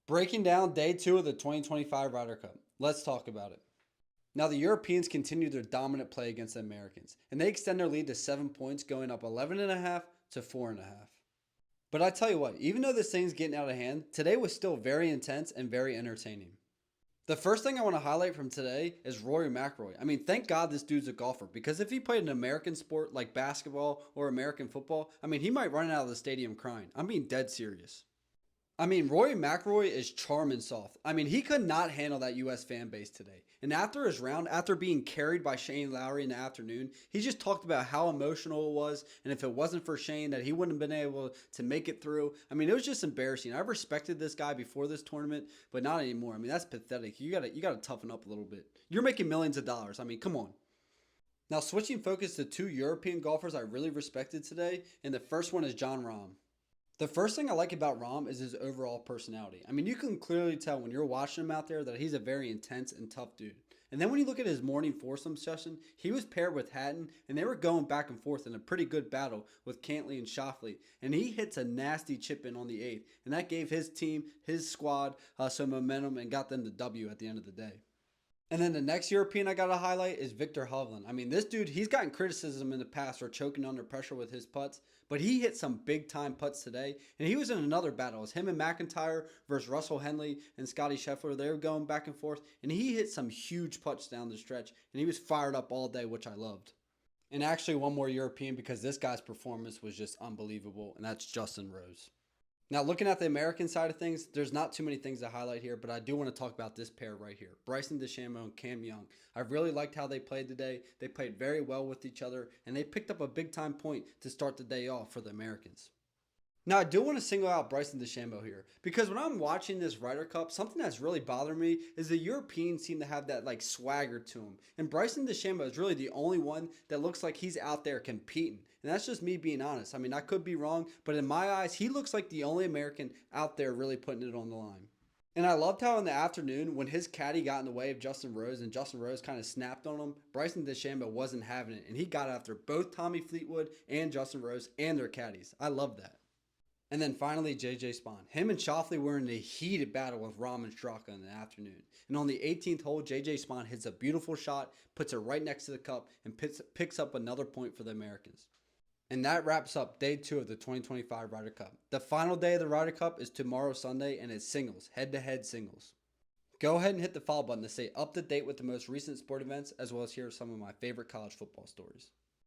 Breaking down day two of the 2025 Ryder Cup. Let's talk about it. Now, the Europeans continue their dominant play against the Americans, and they extend their lead to 7 points, going up 11.5 to 4.5. But I tell you what, even though this thing's getting out of hand, today was still very intense and very entertaining. The first thing I want to highlight from today is Rory McIlroy. I mean, thank God this dude's a golfer, because if he played an American sport like basketball or American football, I mean, he might run out of the stadium crying. I'm being dead serious. I mean, Rory McIlroy is charm and soft. I mean, he could not handle that U.S. fan base today. And after his round, after being carried by Shane Lowry in the afternoon, he just talked about how emotional it was. And if it wasn't for Shane, that he wouldn't have been able to make it through. I mean, it was just embarrassing. I respected this guy before this tournament, but not anymore. I mean, that's pathetic. You gotta toughen up a little bit. You're making millions of dollars. I mean, come on. Now, switching focus to two European golfers I really respected today, and the first one is Jon Rahm. The first thing I like about Rahm is his overall personality. I mean, you can clearly tell when you're watching him out there that he's a very intense and tough dude. And then when you look at his morning foursome session, he was paired with Hatton, and they were going back and forth in a pretty good battle with Cantley and Schauffele. And he hits a nasty chip in on the eighth, and that gave his team, his squad, some momentum and got them the W at the end of the day. And then the next European I got to highlight is Victor Hovland. I mean, this dude, he's gotten criticism in the past for choking under pressure with his putts, but he hit some big time putts today. And he was in another battle. It was him and McIntyre versus Russell Henley and Scotty Scheffler. They were going back and forth, and he hit some huge putts down the stretch, and he was fired up all day, which I loved. And actually, one more European, because this guy's performance was just unbelievable, and that's Justin Rose. Now, looking at the American side of things, there's not too many things to highlight here, but I do want to talk about this pair right here, Bryson DeChambeau and Cam Young. I really liked how they played today. They played very well with each other, and they picked up a big-time point to start the day off for the Americans. Now, I do want to single out Bryson DeChambeau here, because when I'm watching this Ryder Cup, something that's really bothering me is the Europeans seem to have that like swagger to them. And Bryson DeChambeau is really the only one that looks like he's out there competing. And that's just me being honest. I mean, I could be wrong, but in my eyes, he looks like the only American out there really putting it on the line. And I loved how in the afternoon, when his caddy got in the way of Justin Rose and Justin Rose kind of snapped on him, Bryson DeChambeau wasn't having it. And he got after both Tommy Fleetwood and Justin Rose and their caddies. I love that. And then finally, JJ Spaun. Him and Schauffele were in a heated battle with Rahm and Straka in the afternoon. And on the 18th hole, JJ Spaun hits a beautiful shot, puts it right next to the cup, and picks up another point for the Americans. And that wraps up day two of the 2025 Ryder Cup. The final day of the Ryder Cup is tomorrow, Sunday, and it's singles, head-to-head singles. Go ahead and hit the follow button to stay up to date with the most recent sport events, as well as hear some of my favorite college football stories.